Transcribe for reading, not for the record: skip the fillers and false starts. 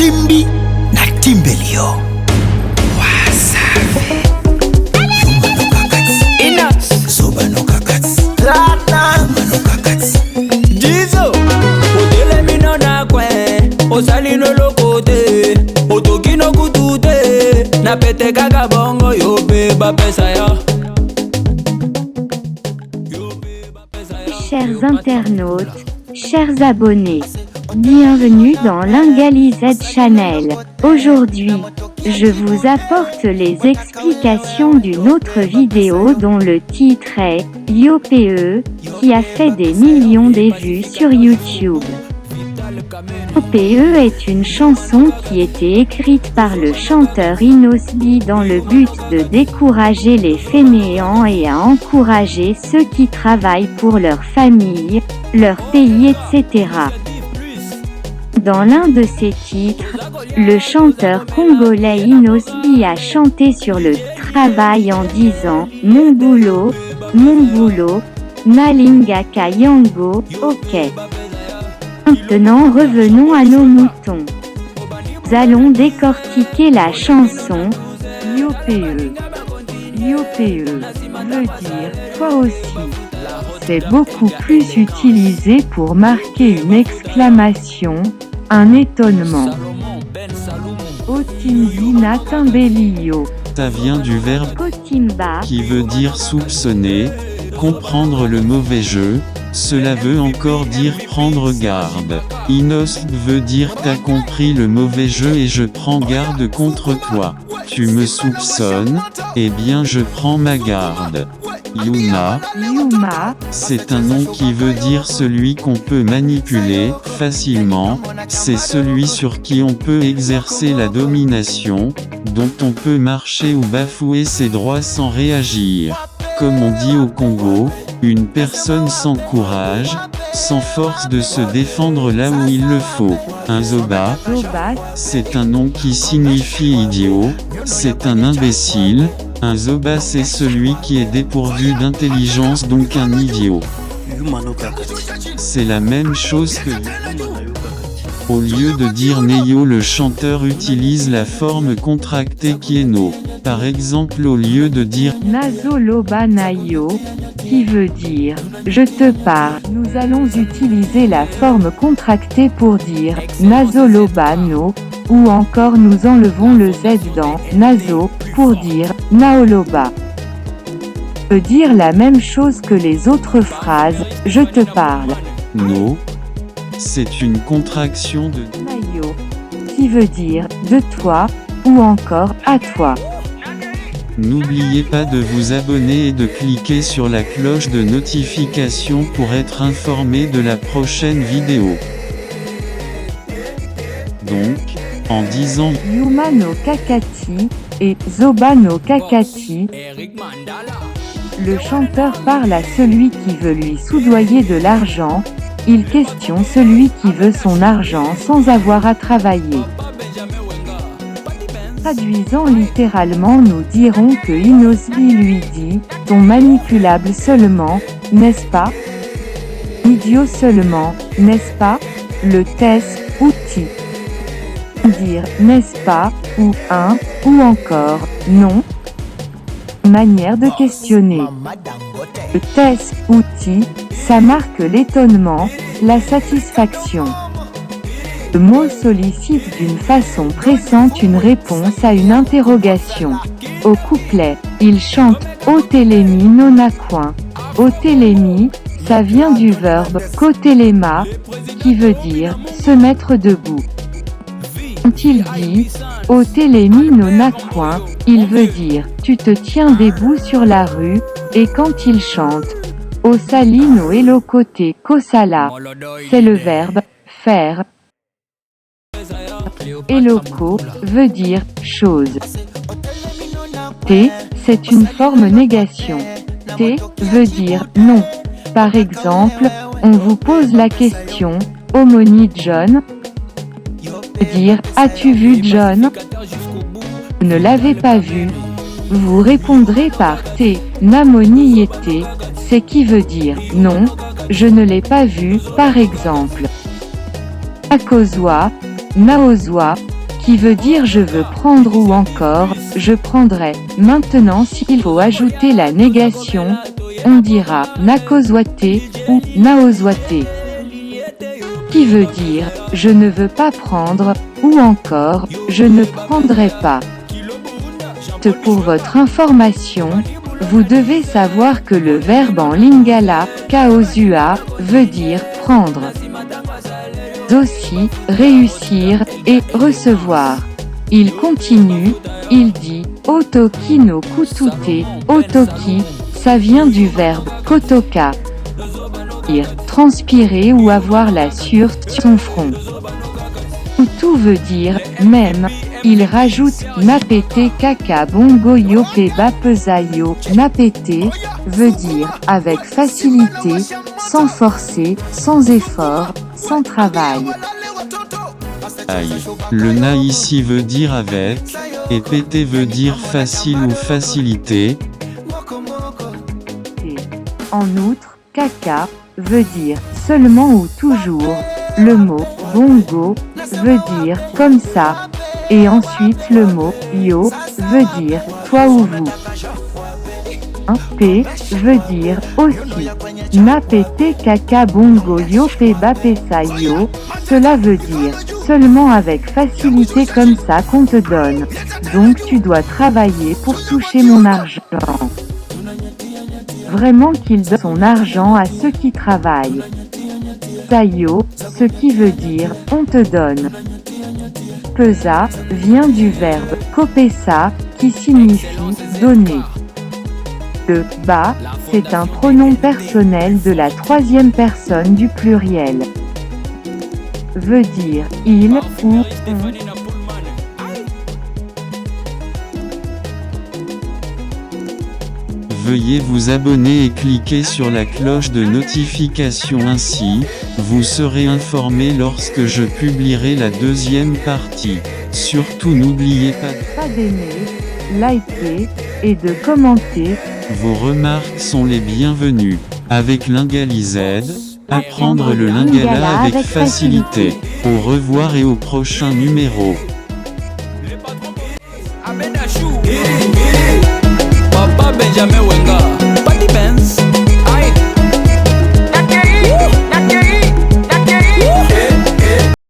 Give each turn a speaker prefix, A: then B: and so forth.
A: Timbi na Timbelio. Wasafi. Yuma no kakati.
B: Inox.
A: Zoba no kakati.
B: Platinum.
A: Yuma no kakati.
B: Dizo. Odele mino na kwe. Osali no lokote. Otoki no kutute. Na pete kaka bongo yobe ba pesa ya.
C: Chers internautes, chers abonnés, bienvenue dans Lingali Z Channel. Aujourd'hui, je vous apporte les explications d'une autre vidéo dont le titre est YoPE, qui a fait des millions de vues sur YouTube. YoPE est une chanson qui était écrite par le chanteur Inosbi dans le but de décourager les fainéants et à encourager ceux qui travaillent pour leur famille, leur pays, etc. Dans l'un de ses titres, le chanteur congolais Inosbi a chanté sur le travail en disant « Mon boulot, Nalingaka Yango, ok ». Maintenant revenons à nos moutons. Nous allons décortiquer la chanson YoPE. YoPE veut dire « toi aussi ». C'est beaucoup plus utilisé pour marquer une exclamation, un étonnement. Otimbi na Timbelio.
D: Ça vient du verbe
C: Kotimba,
D: qui veut dire soupçonner, comprendre le mauvais jeu. Cela veut encore dire prendre garde. Inos veut dire t'as compris le mauvais jeu et je prends garde contre toi. Tu me soupçonnes, eh bien je prends ma garde. Yuma, c'est un nom qui veut dire celui qu'on peut manipuler facilement, c'est celui sur qui on peut exercer la domination, dont on peut marcher ou bafouer ses droits sans réagir. Comme on dit au Congo, une personne sans courage, sans force de se défendre là où il le faut. Un zoba, c'est un nom qui signifie idiot, c'est un imbécile. Un zoba c'est celui qui est dépourvu d'intelligence, donc un idiot. C'est la même chose que au lieu de dire Neyo, le chanteur utilise la forme contractée qui est no. Par exemple, au lieu de dire
C: Nazoloba Nayo, qui veut dire je te parle, nous allons utiliser la forme contractée pour dire Nazoloba no, ou encore nous enlevons le Z dans Nazo pour dire Naoloba. Veut dire la même chose que les autres phrases, je te parle.
D: no. C'est une contraction de
C: Nayo, qui veut dire de toi, ou encore à toi.
D: N'oubliez pas de vous abonner et de cliquer sur la cloche de notification pour être informé de la prochaine vidéo. Donc, en disant
C: Yuma no Kakati et Zoba no Kakati, le chanteur parle à celui qui veut lui soudoyer de l'argent, il questionne celui qui veut son argent sans avoir à travailler. Traduisant littéralement, nous dirons que Inosbi lui dit « ton manipulable seulement, n'est-ce pas ? Idiot seulement, n'est-ce pas ? Le test, outil. » Dire « n'est-ce pas » ou « un » ou encore « non » manière de questionner. Le test, outil, ça marque l'étonnement, la satisfaction. Le mot sollicite d'une façon pressante une réponse à une interrogation. Au couplet, il chante « Otelemi nonacoin ». Otelemi, ça vient du verbe « kotelema » qui veut dire « se mettre debout ». Quand il dit « Otelemi nonacoin », il veut dire « tu te tiens debout sur la rue » et quand il chante « Osalino elokote kosala », c'est le verbe « faire ». Eloko veut dire chose. T, c'est une forme négation. T veut dire non. Par exemple, on vous pose la question, Omoni John, dire as-tu vu John? Vous ne l'avez pas vu. Vous répondrez par T, Namoni yete, c'est qui veut dire non, je ne l'ai pas vu, par exemple. Akozwa, Naozwa, qui veut dire je veux prendre ou encore je prendrai. Maintenant s'il faut ajouter la négation, on dira nakozwate ou naozwate, qui veut dire je ne veux pas prendre ou encore je ne prendrai pas. Pour votre information, vous devez savoir que le verbe en lingala, kaozua, veut dire prendre. Aussi, réussir et recevoir. Il continue, il dit otoki no kutute, otoki, ça vient du verbe kotoka, transpirer ou avoir la sueur sur son front. Tout veut dire même. Il rajoute napete kaka bongo yo peba pesayo. Napete veut dire avec facilité, sans forcer, sans effort, sans travail.
D: Aïe. Le na ici veut dire avec, et pété veut dire facile ou facilité.
C: En outre, kaka veut dire seulement ou toujours. Le mot bongo veut dire comme ça. Et ensuite le mot yo veut dire toi ou vous. P veut dire aussi. Napete kaka bongo yo peba pesa yo. Cela veut dire seulement avec facilité comme ça qu'on te donne. Donc tu dois travailler pour toucher mon argent. Vraiment qu'il donne son argent à ceux qui travaillent. Sayo, ce qui veut dire on te donne. Pesa vient du verbe kopesa, qui signifie donner. Le ba, c'est un pronom personnel de la troisième personne du pluriel. Veut dire il ou on.
D: Veuillez vous abonner et cliquer sur la cloche de notification, ainsi, vous serez informé lorsque je publierai la deuxième partie. Surtout n'oubliez pas
C: d'aimer, liker et de commenter.
D: Vos remarques sont les bienvenues. Avec Lingalized, apprendre le lingala avec facilité. Au revoir et au prochain numéro.
B: Papa Benjamin Wenga, Patty Benz.